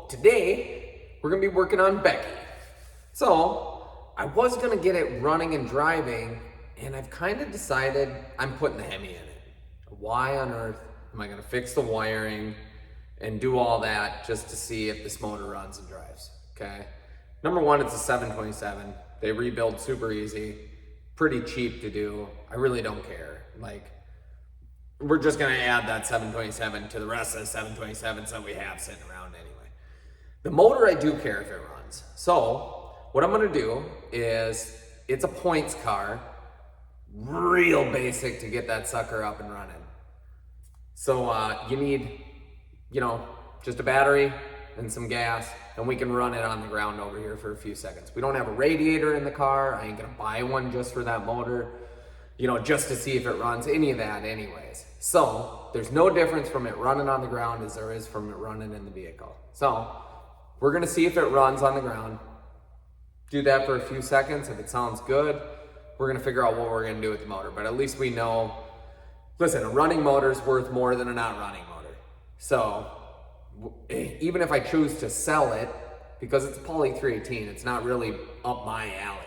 today we're gonna be working on Becky. So I was gonna get it running and driving, and I've kind of decided I'm putting the Hemi in it. Why on earth am I gonna fix the wiring and do all that just to see if this motor runs and drives, okay? Number one, it's a 727. They rebuild super easy, pretty cheap to do. I really don't care. Like, we're just gonna add that 727 to the rest of the 727s that we have sitting around anyway. The motor, I do care if it runs. So what I'm gonna do is, it's a points car, real basic to get that sucker up and running. So you need, just a battery and some gas, and we can run it on the ground over here for a few seconds. We don't have a radiator in the car. I ain't gonna buy one just for that motor, just to see if it runs, any of that anyways. So there's no difference from it running on the ground as there is from it running in the vehicle. So we're gonna see if it runs on the ground, do that for a few seconds. If it sounds good, we're gonna figure out what we're gonna do with the motor, but at least we know, listen, a running motor is worth more than a not running motor. So even if I choose to sell it, because it's a Poly 318, it's not really up my alley,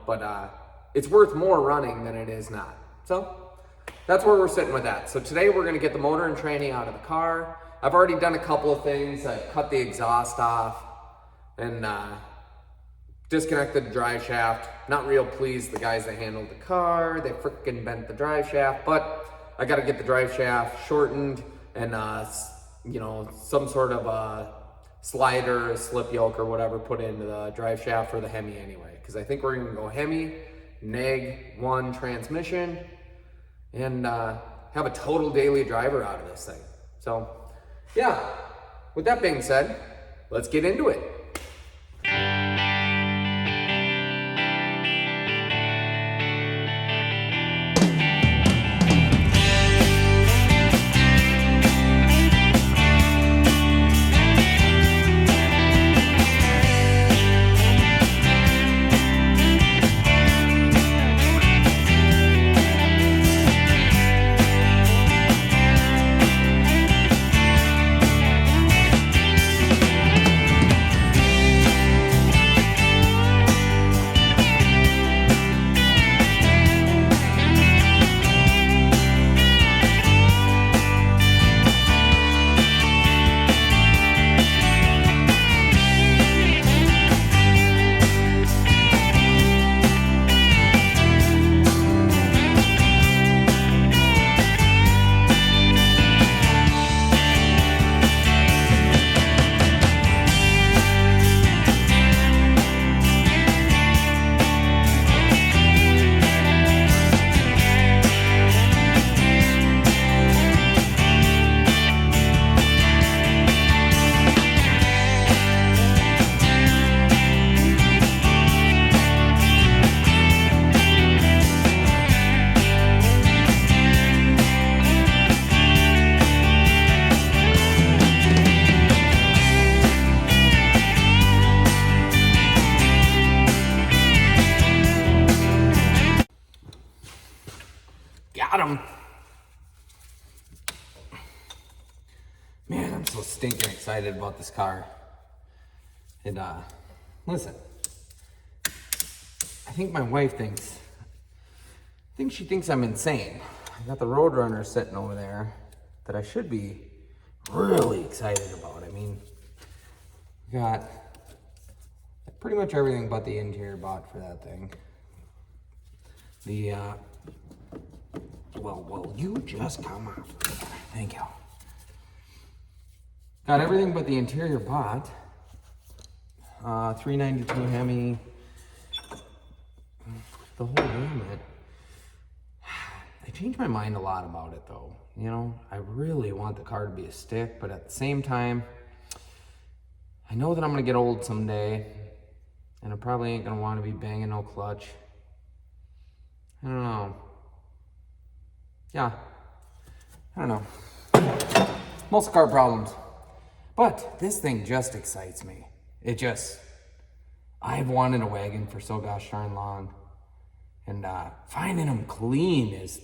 but it's worth more running than it is not. So that's where we're sitting with that. So today we're gonna get the motor and tranny out of the car. I've already done a couple of things. I've cut the exhaust off and disconnected the drive shaft. Not real pleased the guys that handled the car. They frickin' bent the drive shaft, but I gotta get the drive shaft shortened and some sort of a slider, a slip yoke or whatever put into the drive shaft for the Hemi anyway. Because I think we're gonna go Hemi, neg 1 transmission, and have a total daily driver out of this thing. So yeah, with that being said, let's get into it. Got him. Man, I'm so stinking excited about this car. And listen, I think my wife thinks she thinks I'm insane. I got the Roadrunner sitting over there that I should be really excited about. I mean, we got pretty much everything but the interior bought for that thing. The well, you just come off. Thank you. Got everything but the interior bought. 392 Hemi. The whole gamut. I changed my mind a lot about it though. I really want the car to be a stick, but at the same time, I know that I'm gonna get old someday, and I probably ain't gonna want to be banging no clutch. I don't know. Yeah, I don't know. Most car problems. But this thing just excites me. I've wanted a wagon for so gosh darn long. And finding them clean is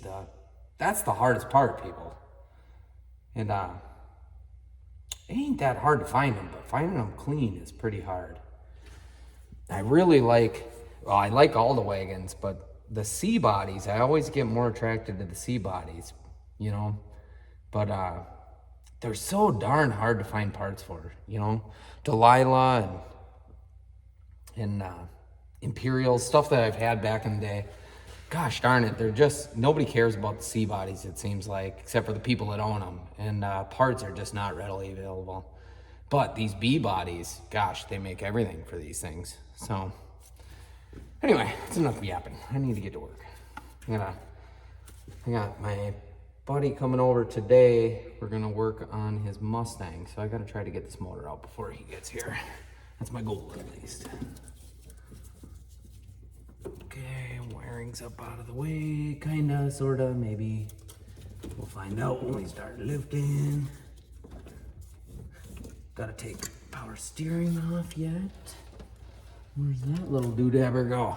that's the hardest part, people. And ain't that hard to find them, but finding them clean is pretty hard. I really like, well, I like all the wagons, but the C bodies, I always get more attracted to the C bodies, you know, but they're so darn hard to find parts for, you know. Delilah and Imperial, stuff that I've had back in the day. Gosh darn it, they're just, nobody cares about the C bodies, it seems like, except for the people that own them, and parts are just not readily available. But these B bodies, gosh, they make everything for these things. So anyway, it's enough yapping. I need to get to work. I got my buddy coming over today. We're gonna work on his Mustang, so I gotta try to get this motor out before he gets here. That's my goal, at least. Okay, wiring's up out of the way, kinda, sorta, maybe. We'll find out when we start lifting. Gotta take power steering off yet. Where's that little doodabber go?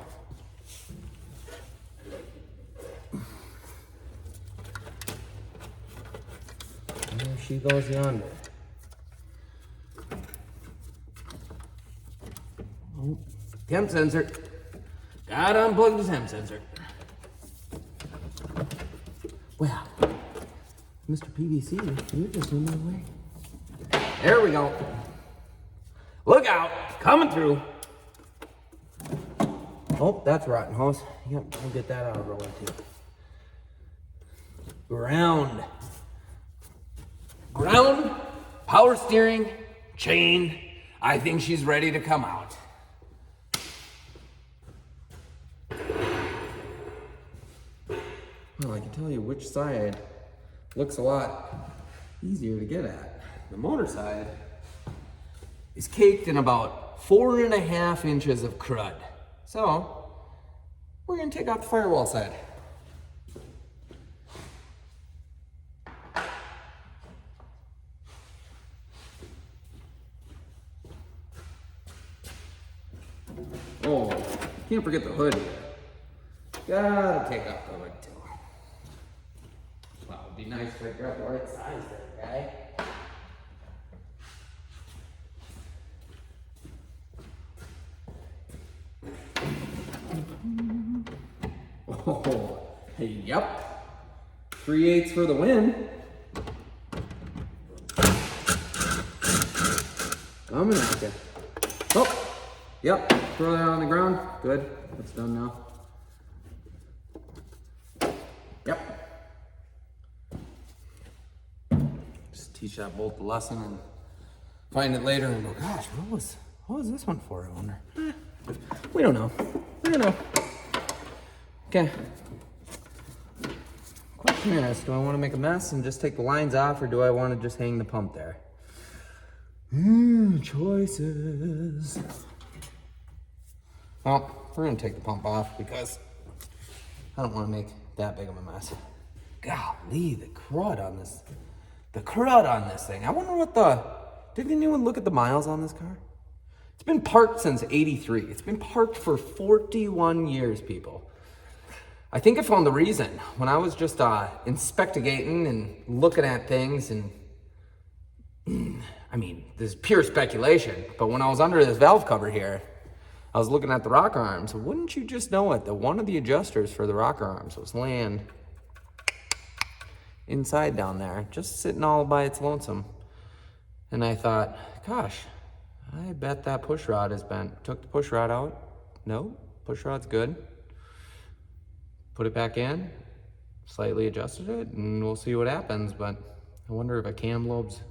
There she goes yonder. Oh, temp sensor. Gotta unplug the temp sensor. Well, Mr. PVC, you're just in my way. There we go. Look out, coming through. Oh, that's rotten hose. Yep, I'll get that out of the way too. Ground, power steering, chain. I think she's ready to come out. Well, I can tell you which side looks a lot easier to get at. The motor side is caked in about 4.5 inches of crud. So, we're gonna take out the firewall side. Oh, can't forget the hood. Gotta take off the hood too. Well, it'd be nice if I grabbed the right size there, guy. Oh, yep. 3/8 for the win. Coming at you. Oh, yep. Throw that on the ground. Good. That's done now. Yep. Just teach that bolt the lesson and find it later and go, gosh, what was this one for, I wonder? We don't know. We don't know. Okay. Question is, do I want to make a mess and just take the lines off, or do I want to just hang the pump there? Choices. Well, we're going to take the pump off because I don't want to make that big of a mess. Golly, the crud on this. The crud on this thing. I wonder what did anyone look at the miles on this car? It's been parked since '83. It's been parked for 41 years, people. I think I found the reason. When I was just inspectigating and looking at things, and I mean, this is pure speculation, but when I was under this valve cover here, I was looking at the rocker arms. Wouldn't you just know it, that one of the adjusters for the rocker arms was laying inside down there, just sitting all by its lonesome. And I thought, gosh, I bet that push rod is bent. Took the push rod out. No, push rod's good. Put it back in, slightly adjusted it, and we'll see what happens. But I wonder if a cam lobe's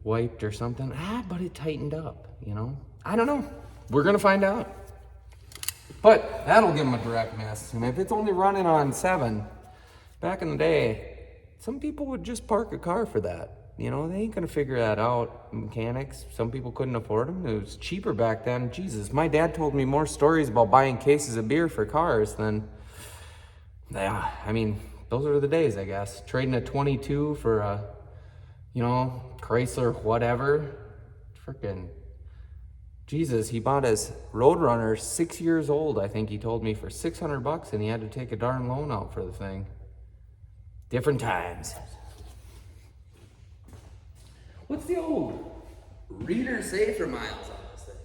wiped or something. But it tightened up, you know? I don't know. We're gonna find out. But that'll give them a direct miss. And if it's only running on 7, back in the day, some people would just park a car for that. You know, they ain't gonna figure that out. Mechanics, some people couldn't afford them. It was cheaper back then. Jesus, my dad told me more stories about buying cases of beer for cars than, yeah, I mean, those are the days, I guess. Trading a 22 for a, you know, Chrysler whatever. Frickin', Jesus, he bought his Roadrunner 6 years old, I think he told me, for $600, and he had to take a darn loan out for the thing. Different times. What's the old reader say for miles on this thing?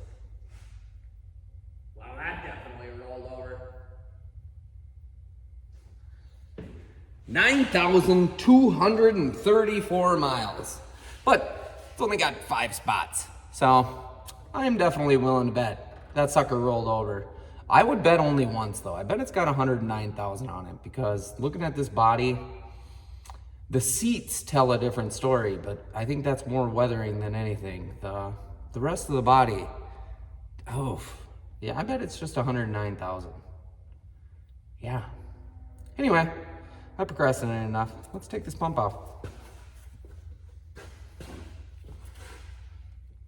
Wow, that definitely rolled over. 9,234 miles. But it's only got 5 spots. So I'm definitely willing to bet that sucker rolled over. I would bet only once though. I bet it's got 109,000 on it because looking at this body, the seats tell a different story, but I think that's more weathering than anything. The rest of the body, oh, yeah, I bet it's just 109,000. Yeah. Anyway, I procrastinated enough. Let's take this pump off.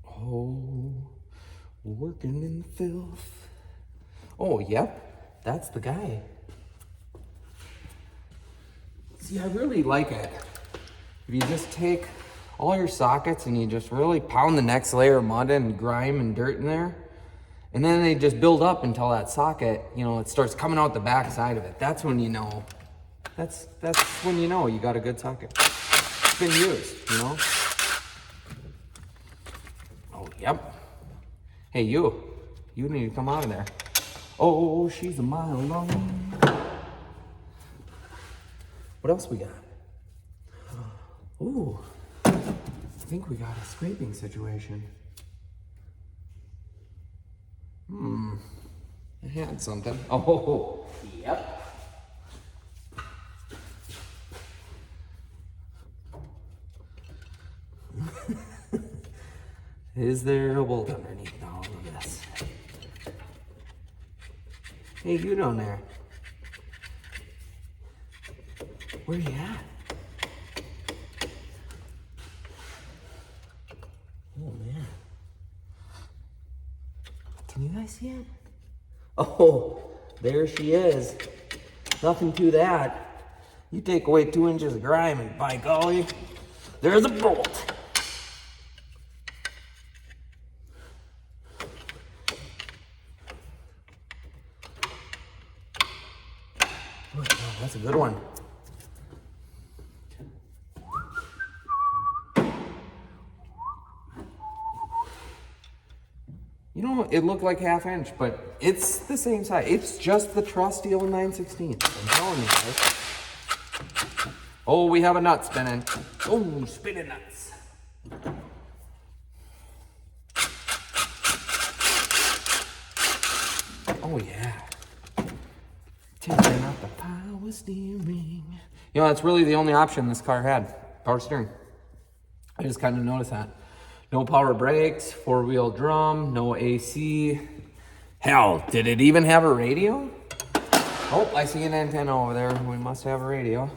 Oh, working in the filth. Oh, yep, that's the guy. See, I really like it. If you just take all your sockets and you just really pound the next layer of mud and grime and dirt in there, and then they just build up until that socket, you know, it starts coming out the back side of it. That's when you know. That's when you know you got a good socket. It's been used, you know. Oh, yep. Hey, you need to come out of there. Oh, she's a mile long. What else we got? Ooh, I think we got a scraping situation. I had something. Oh, yep. Is there a bolt underneath all of this? Hey, you down there. Where you at? Oh, man. Can you guys see it? Oh, there she is. Nothing to that. You take away 2 inches of grime and by golly, there's a bolt. Oh, that's a good one. You know, it looked like 1/2 inch, but it's the same size. It's just the truss steel 9/16. I'm telling you guys. Oh, we have a nut spinning. Oh, spinning nuts. Oh, yeah. Taking out the power steering. You know, that's really the only option this car had. Power steering. I just kind of noticed that. No power brakes, 4-wheel drum, no AC. Hell, did it even have a radio? Oh, I see an antenna over there. We must have a radio.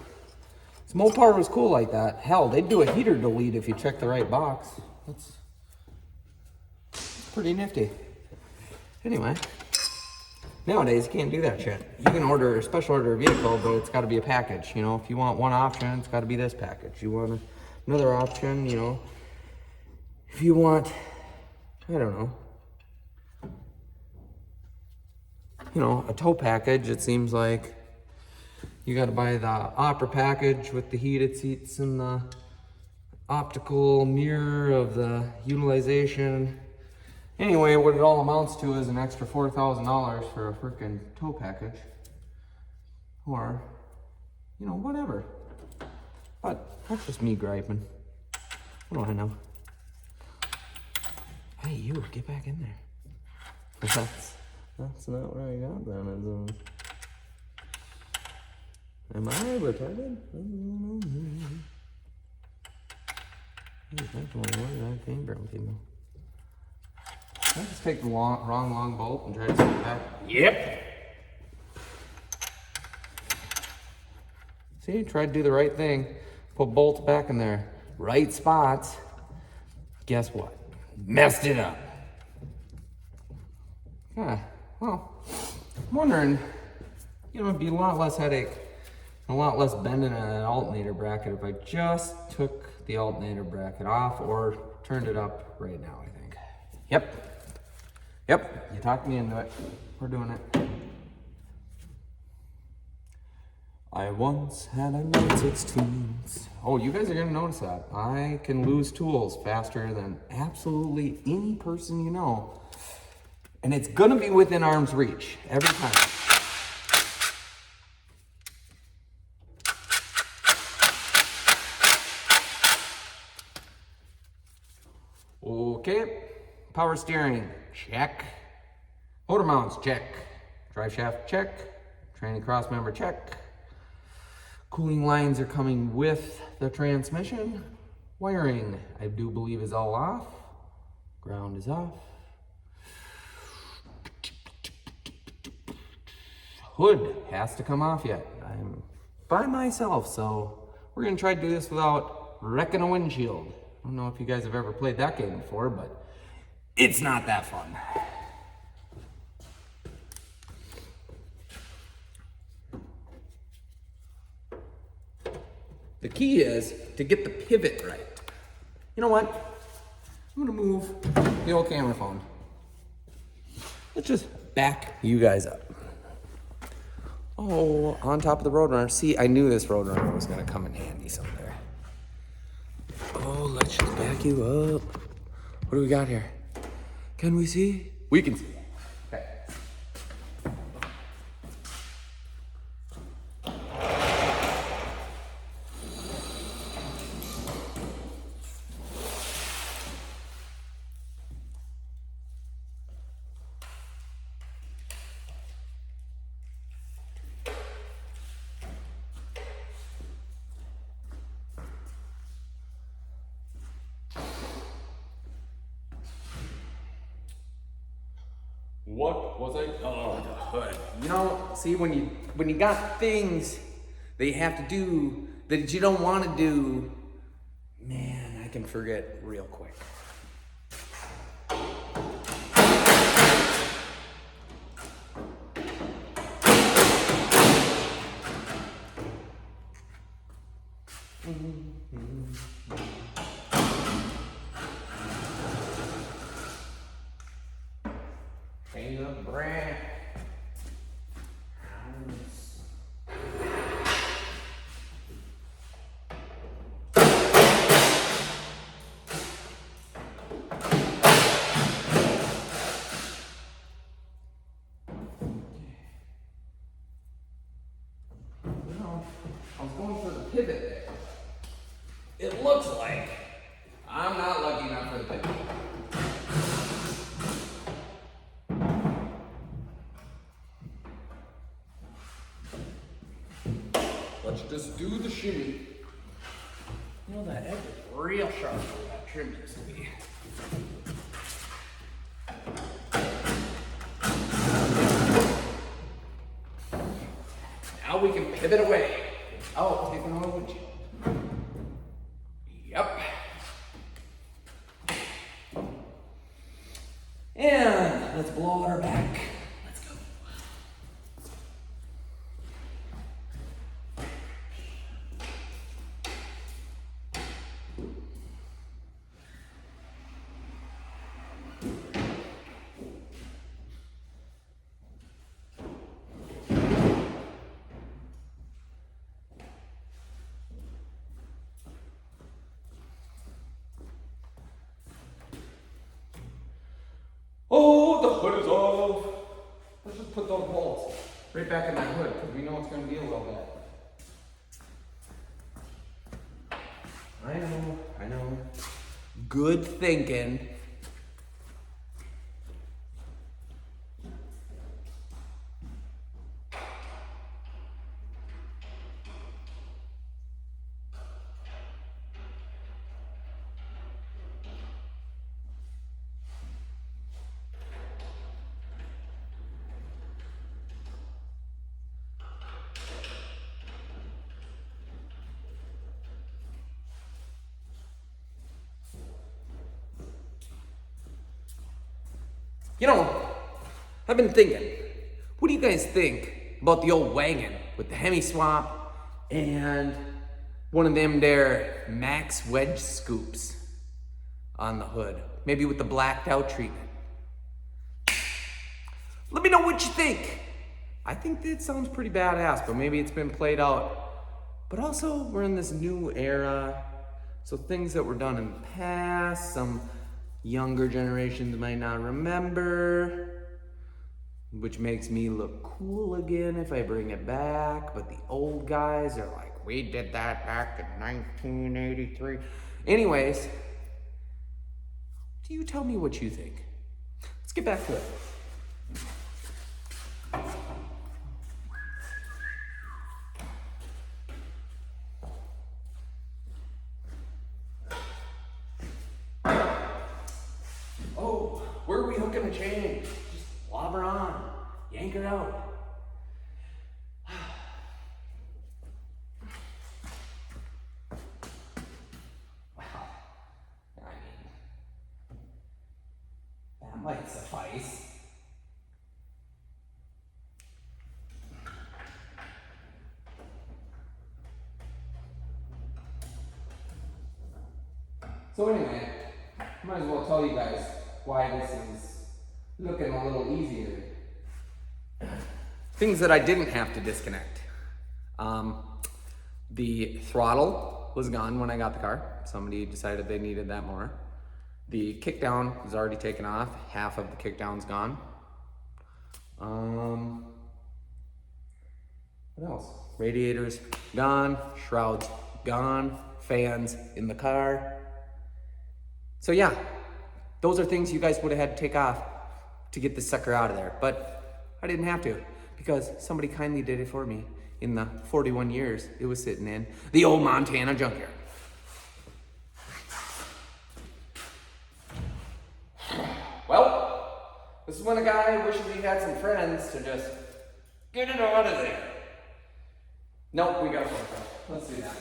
This Mopoor was cool like that. Hell, they'd do a heater delete if you check the right box. That's pretty nifty. Anyway, nowadays you can't do that shit. You can order a special order vehicle, but it's got to be a package. You know, if you want one option, it's got to be this package. You want another option, you know. If you want, I don't know, you know, a tow package, it seems like you got to buy the opera package with the heated seats and the optical mirror of the utilization. Anyway, what it all amounts to is an extra $4,000 for a freaking tow package. Or, you know, whatever. But that's just me griping. What do I know? Hey, you, get back in there. That's not where I got that. Am I retarded? That's where that came from, people. Can I just take the wrong long bolt and try to set it back? Yep. See, try to do the right thing. Put bolts back in there. Right spots. Guess what? Messed it up. Yeah, well, I'm wondering, you know, it'd be a lot less headache, a lot less bending on an alternator bracket if I just took the alternator bracket off or turned it up right now, I think. Yep, you talked me into it. We're doing it. I once had a 916. Oh, you guys are gonna notice that. I can lose tools faster than absolutely any person you know. And it's gonna be within arm's reach every time. Okay, power steering, check. Motor mounts, check. Drive shaft, check. Training cross member, check. Cooling lines are coming with the transmission. Wiring, I do believe, is all off. Ground is off. Hood has to come off yet. I'm by myself, so we're gonna try to do this without wrecking a windshield. I don't know if you guys have ever played that game before, but it's not that fun. The key is to get the pivot right. You know what? I'm gonna move the old camera phone. Let's just back you guys up. Oh, on top of the Roadrunner. See, I knew this Roadrunner was gonna come in handy someday. Oh, let's just back you up. What do we got here? Can we see? We can see. Okay. What was I? Oh, the hood. You know, see, when you got things that you have to do that you don't want to do, man, I can forget real quick. Change up brand. I was going for the pivot there. It looks like I'm not lucky enough for the pivot. Let's just do the shimmy. You know, that edge is real sharp where that trim used to be. Now we can pivot away. Oh, taking on the windshield. Yep. And let's blow her back. Let's go. Oh, the hood is off. Let's just put those bolts right back in that hood because we know it's going to be a little bit. I know. Good thinking. You know, I've been thinking, what do you guys think about the old wagon with the Hemi swap and one of them there Max wedge scoops on the hood? Maybe with the blacked out treatment. Let me know what you think. I think that sounds pretty badass, but maybe it's been played out. But also, we're in this new era, so things that were done in the past, some younger generations might not remember, which makes me look cool again if I bring it back, but the old guys are like, we did that back in 1983. Anyways, do you tell me what you think? Let's get back to it. Oh, where are we hooking the chain? Just lob her on, yank her out. Might suffice. So anyway, might as well tell you guys why this is looking a little easier. Things that I didn't have to disconnect. The throttle was gone when I got the car. Somebody decided they needed that more. The kickdown is already taken off. Half of the kickdown's gone. What else? Radiators gone. Shrouds gone. Fans in the car. So yeah, those are things you guys would have had to take off to get this sucker out of there. But I didn't have to because somebody kindly did it for me in the 41 years it was sitting in the old Montana junkyard. Well, this is when a guy wishes he had some friends to just get it out of there. Nope, we got one. Let's do that.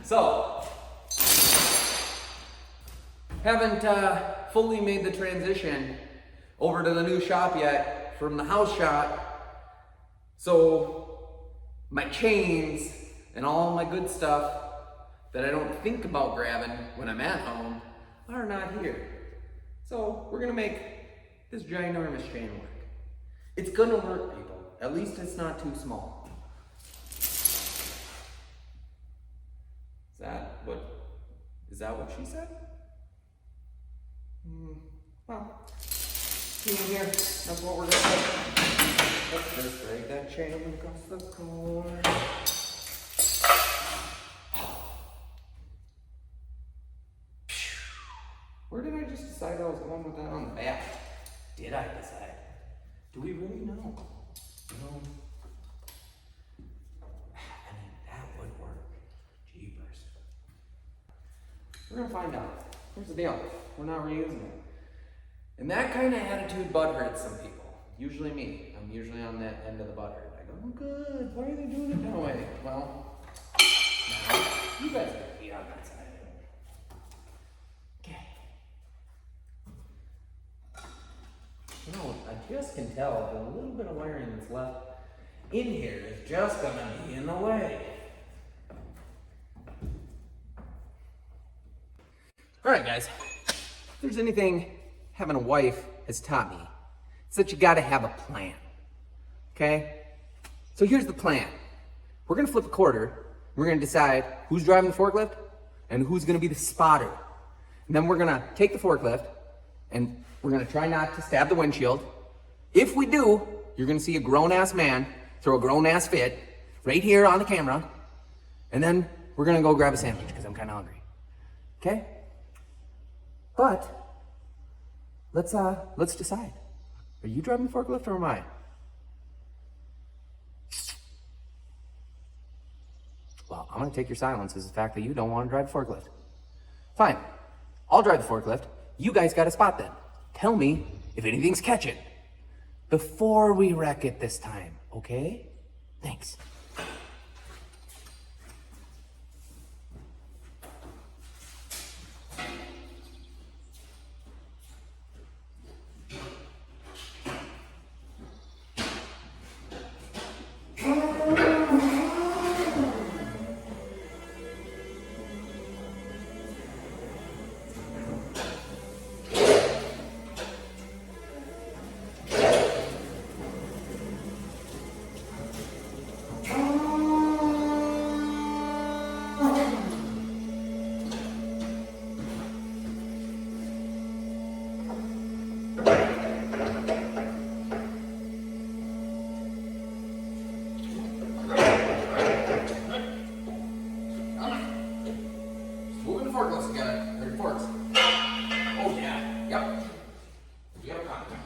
So, haven't fully made the transition over to the new shop yet from the house shop. So, my chains and all my good stuff that I don't think about grabbing when I'm at home are not here. So, we're gonna make this ginormous chain work. It's gonna work, people. At least it's not too small. Is that what she said? Well, see in here, that's what we're gonna do. Let's just break that chain across the cord. Where did I just decide I was going with that on the back? Did I decide? Do we really know? No. I mean, that would work. Jeepers. We're gonna find out. Here's the deal. We're not reusing it. And that kind of attitude butt hurts some people. Usually me. I'm usually on that end of the butt hurt. I go, oh good, why are they doing it that way? Well, now, you guys gotta be on that side of it. Okay. You know, I just can tell that a little bit of wiring that's left in here is just gonna be in the way. All right, guys. If there's anything having a wife has taught me, it's that you gotta have a plan, okay? So here's the plan. We're gonna flip a quarter. We're gonna decide who's driving the forklift and who's gonna be the spotter. And then we're gonna take the forklift and we're gonna try not to stab the windshield. If we do, you're gonna see a grown-ass man throw a grown-ass fit right here on the camera. And then we're gonna go grab a sandwich because I'm kinda hungry, okay? But let's decide. Are you driving the forklift or am I? Well, I'm gonna take your silence as the fact that you don't want to drive the forklift. Fine, I'll drive the forklift. You guys got a spot then. Tell me if anything's catching before we wreck it this time, okay? Thanks. forklifts together. They're forks. Oh yeah. Yep. You have a contact.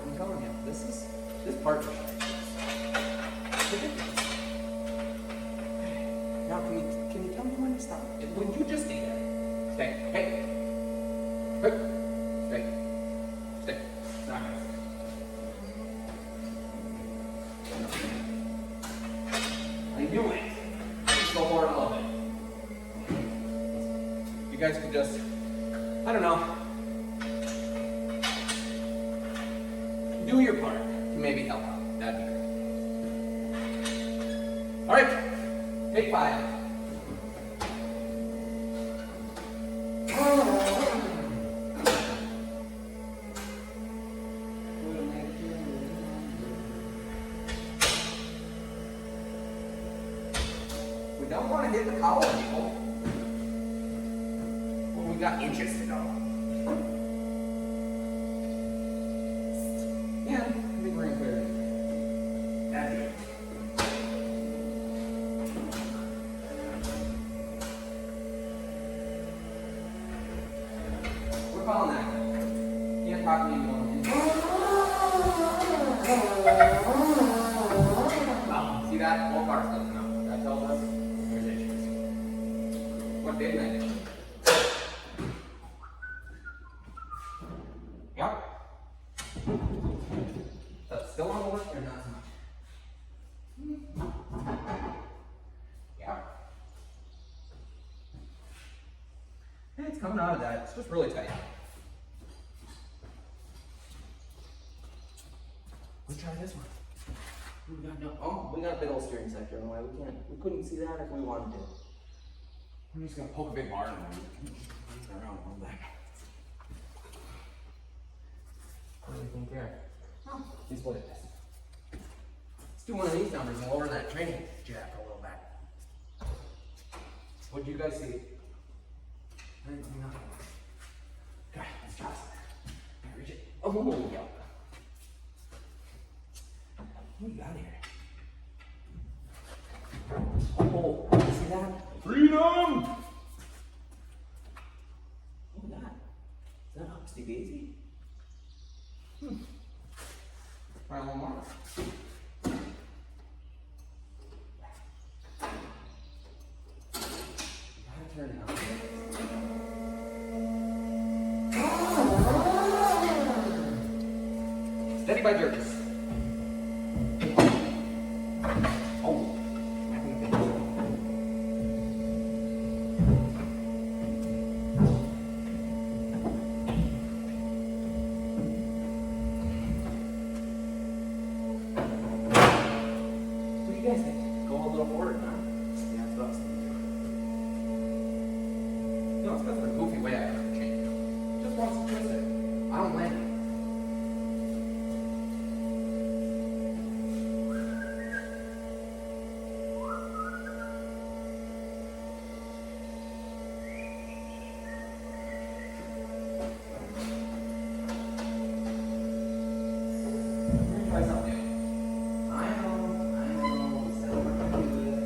I'm telling you, this partnership. Now, can you tell me when to stop? Would you just stay there? Stay. Hey. Hey. Stay. Stay. Not gonna stay. I knew it. Just go forward a little bit. You guys could just, I don't know, do your part to maybe help out. That'd be great. All right, take 5. We don't want to hit the collar, people. Well, we got inches to go. Yeah, big ring clear. That's it. We're calling that. Can't talk to me going. Oh, see that? Whole car's looking up. That tells us there's issues. What didn't I do? Yep. That's still on the work or not so much? Yeah. Hey, it's coming out of that. It's just really tight. Let's try this one. We got a big old steering sector in the way. We couldn't see that if we wanted to. I'm just gonna poke a big bar in there. Around a little bit. What do you think there? Oh, he's split it. Let's do one of these numbers and lower that training jack a little bit. What do you guys see? Anything else? Okay, let's try this. Reach it. Oh, yeah. What do you got here? Oh, see that? Freedom! Look at that. Is that Huxty Daisy? Try one more. Gotta turn it on. Steady by jerks. Oh, what do you guys think? Go a little forward now. Yeah, that's what I was thinking. No, it's because of the goofy way I have to change. Just wants to twist it. I don't land it. Try something new. I know. We said we're gonna do it.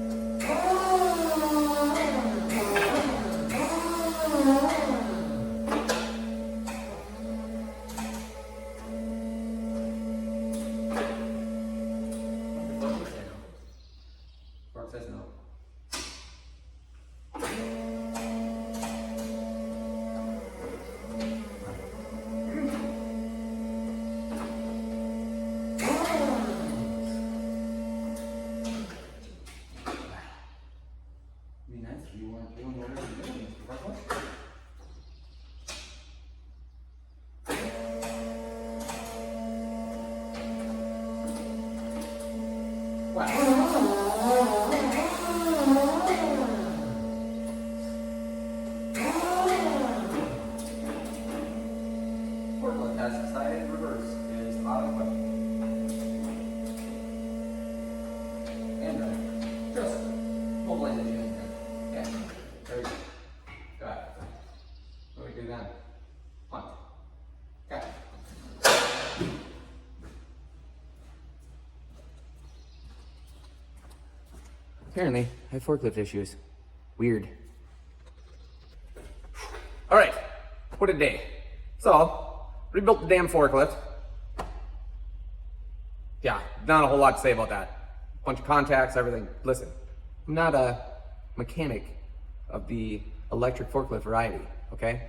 Fork says no. Be nice if you weren't doing whatever you're doing, Mr. Barkley. Forklift has decided reverse is out of question. apparently I have forklift issues. Weird. All right, what a day. So, rebuilt the damn forklift. Yeah, not a whole lot to say about that. Bunch of contacts, everything. Listen, I'm not a mechanic of the electric forklift variety, okay?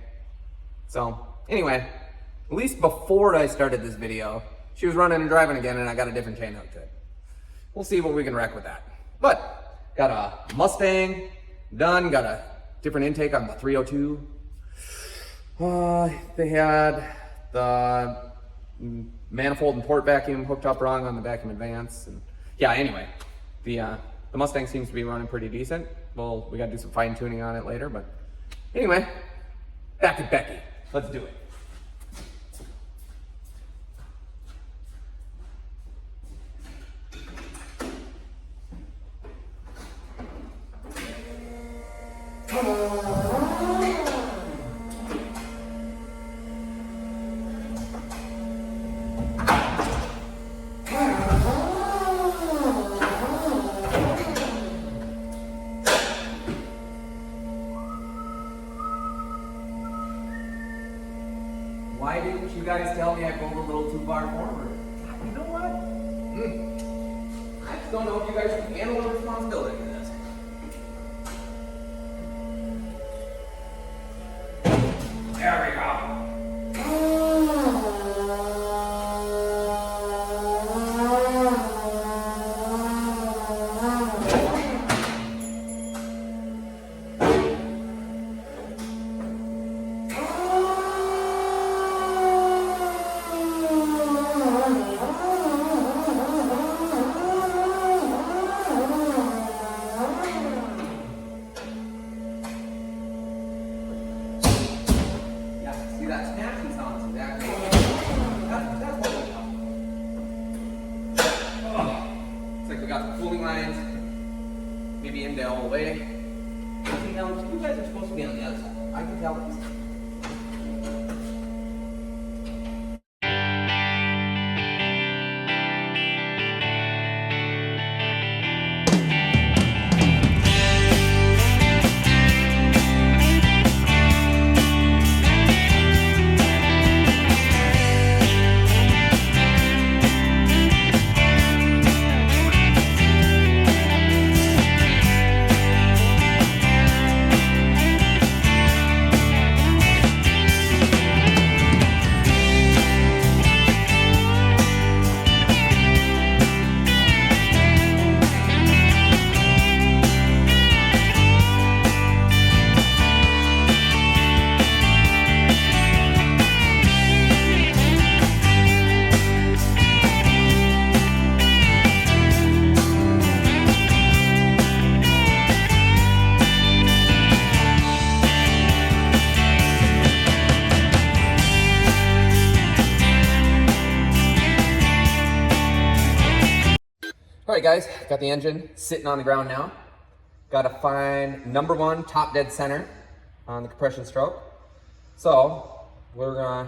So, anyway, at least before I started this video, she was running and driving again and I got a different chain hook to it. We'll see what we can wreck with that. But, got a Mustang done, got a different intake on the 302. They had the manifold and port vacuum hooked up wrong on the vacuum advance. And yeah, anyway, the Mustang seems to be running pretty decent. Well, we gotta do some fine tuning on it later, but anyway, back to Becky. Let's do it. Why didn't you guys tell me I pulled a little too far forward? You know what? I just don't know if you guys can handle the responsibility of this. There we go. That snapping sounds exactly. That's what we want. It's like we got the cooling lines, maybe in there all the way. See, now you guys are supposed to be on the other side. I can tell this. All right, guys, got the engine sitting on the ground now. Got to find number one top dead center on the compression stroke. So we're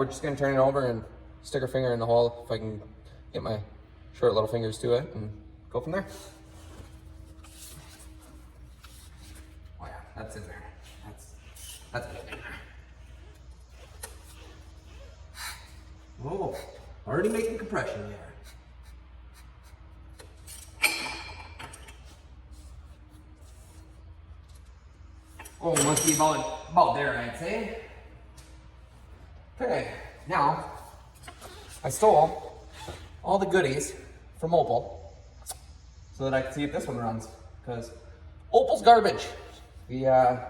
just gonna turn it over and stick our finger in the hole if I can get my short little fingers to it and go from there. Oh yeah, that's in there. That's in there. Whoa, already making compression there. Oh, must be about there, I'd say. Okay, now, I stole all the goodies from Mopoor so that I can see if this one runs, because Opal's garbage. The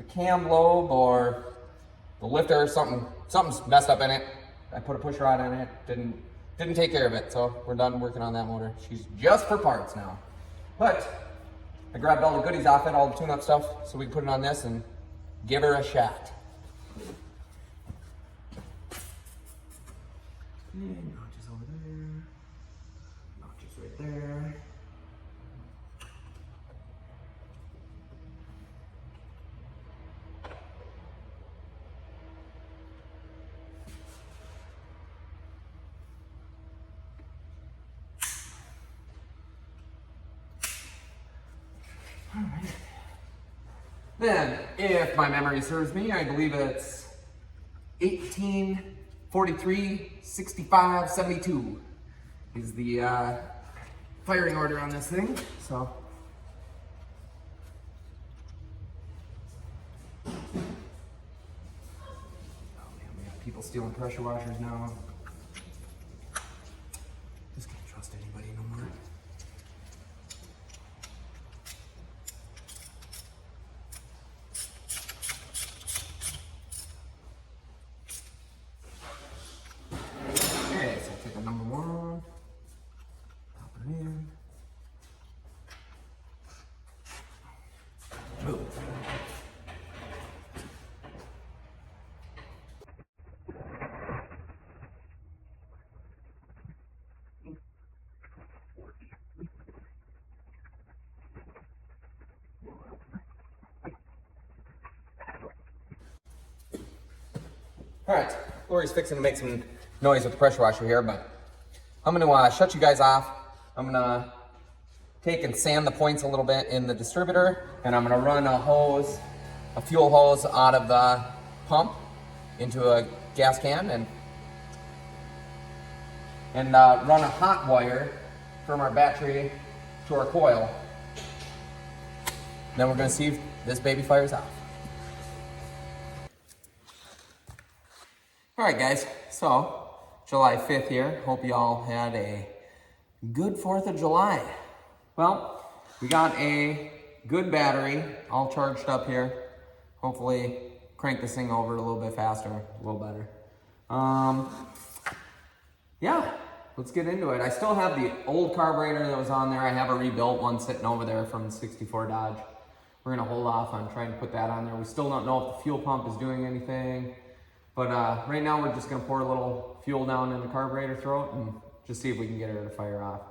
cam lobe or the lifter, something's messed up in it. I put a push rod in it, didn't take care of it, so we're done working on that motor. She's just for parts now. But I grabbed all the goodies off it, all the tune-up stuff, so we can put it on this and give her a shot. And notches over there, notches right there. Then, if my memory serves me, I believe it's 18, 43, 65, 72 is the firing order on this thing. So, oh man, we got people stealing pressure washers now. Just can't trust anybody no more. Okay, so take a number 1, pop it in. Move. All right, Lori's fixing to make some noise with the pressure washer here, but I'm gonna shut you guys off. I'm gonna take and sand the points a little bit in the distributor, and I'm gonna run a hose, a fuel hose out of the pump into a gas can and run a hot wire from our battery to our coil. Then we're gonna see if this baby fires off. All right, guys, so July 5th here. Hope you all had a good 4th of July. Well, we got a good battery all charged up here. Hopefully crank this thing over a little bit faster, a little better. Yeah, let's get into it. I still have the old carburetor that was on there. I have a rebuilt one sitting over there from the 64 Dodge. We're gonna hold off on trying to put that on there. We still don't know if the fuel pump is doing anything. But right now we're just gonna pour a little fuel down in the carburetor throat and just see if we can get her to fire off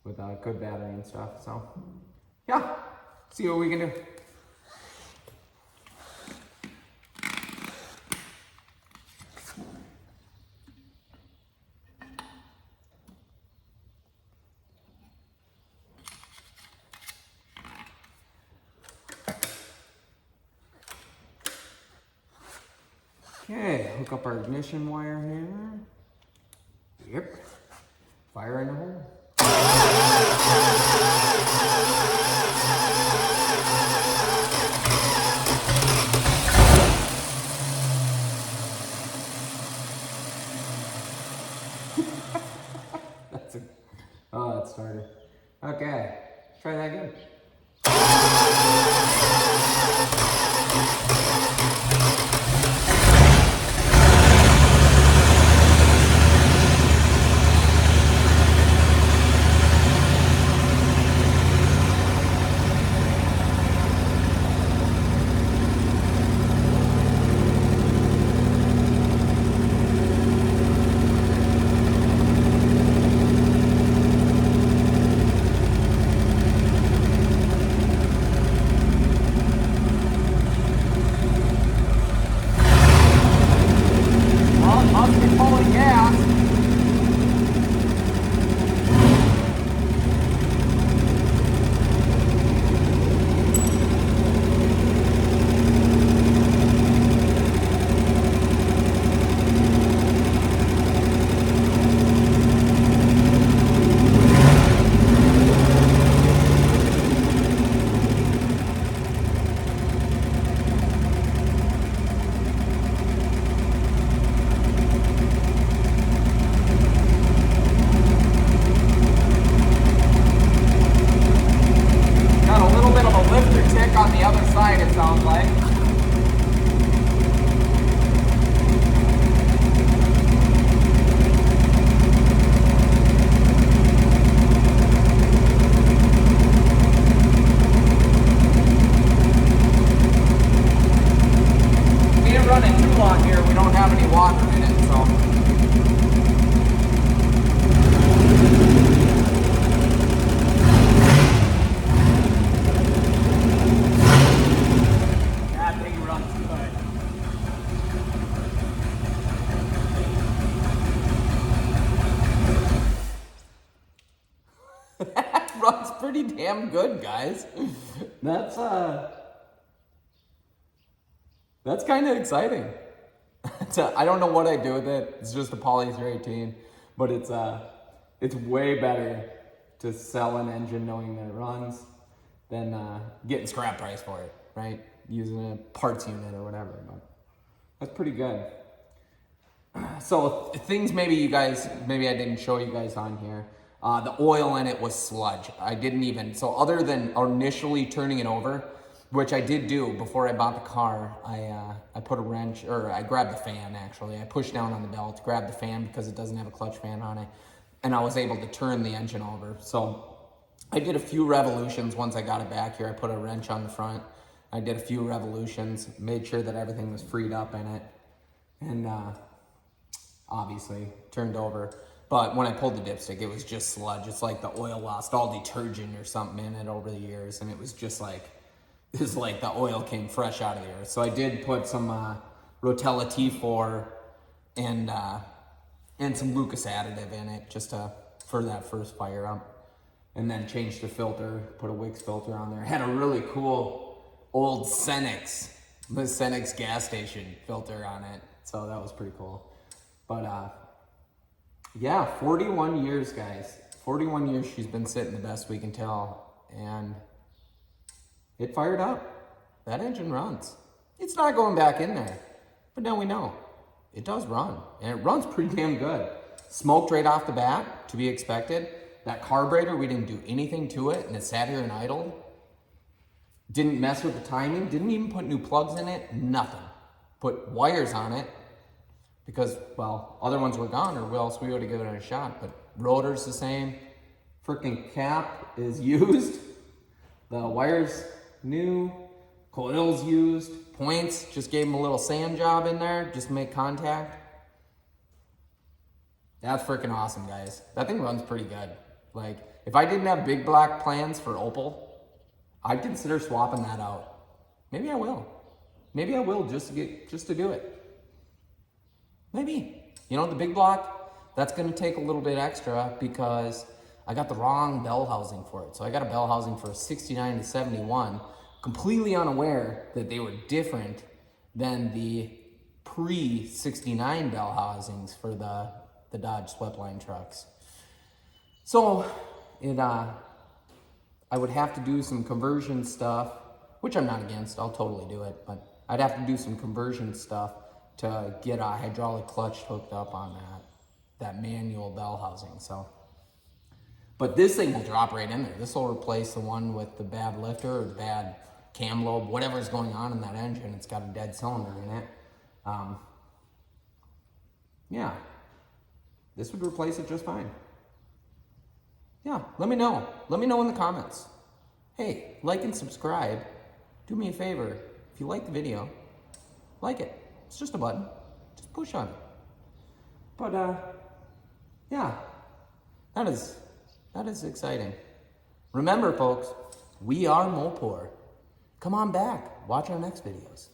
with a good battery and stuff. So yeah, see what we can do. Okay, hook up our ignition wire here. Yep. Fire in the hole. Oh, that started. Okay, try that again. On the other side, it sounds like. We didn't run it too long here. We don't have any water in it, so. That runs pretty damn good, guys. That's That's kind of exciting. I don't know what I do with it. It's just a Poly 318, but it's way better to sell an engine knowing that it runs than getting scrap price for it, right? Using a parts unit or whatever, but that's pretty good. So things maybe I didn't show you guys on here. The oil in it was sludge. So other than initially turning it over, which I did do before I bought the car, I put a wrench, or I grabbed the fan actually. I pushed down on the belt, grabbed the fan because it doesn't have a clutch fan on it, and I was able to turn the engine over. So I did a few revolutions once I got it back here. I put a wrench on the front. I did a few revolutions, made sure that everything was freed up in it, and obviously turned over. But when I pulled the dipstick, it was just sludge. It's like the oil lost all detergent or something in it over the years, and it was just like, it's like the oil came fresh out of the earth. So I did put some Rotella T4 and some Lucas additive in it just for that first fire up, and then changed the filter, put a Wix filter on there. Had a really cool old Cenex, the Cenex gas station filter on it, so that was pretty cool. But yeah, 41 years, guys. 41 years she's been sitting the best we can tell, and it fired up. That engine runs. It's not going back in there, but now we know. It does run, and it runs pretty damn good. Smoked right off the bat, to be expected. That carburetor, we didn't do anything to it, and it sat here and idled. Didn't mess with the timing, didn't even put new plugs in it, nothing. Put wires on it, because, well, other ones were gone, or else we would have given it a shot, but rotor's the same. Freaking cap is used. The wires new, coils used, points, just gave them a little sand job in there, just to make contact. That's freaking awesome, guys. That thing runs pretty good. Like, if I didn't have big black plans for Opel, I'd consider swapping that out. Maybe I will. Maybe I will just to do it. Maybe. You know, the big block, that's gonna take a little bit extra because I got the wrong bell housing for it. So I got a bell housing for a 69 to 71, completely unaware that they were different than the pre-69 bell housings for the Dodge Sweepline trucks. So I would have to do some conversion stuff, which I'm not against, I'll totally do it, but I'd have to do some conversion stuff to get a hydraulic clutch hooked up on that manual bell housing. So, but this thing will drop right in there. This will replace the one with the bad lifter or the bad cam lobe, whatever's going on in that engine. It's got a dead cylinder in it. Yeah, this would replace it just fine. Yeah, let me know. Let me know in the comments. Hey, like and subscribe. Do me a favor. If you like the video, like it. It's just a button. Just push on it. But, yeah, that is exciting. Remember, folks, we are Mopoor. Come on back. Watch our next videos.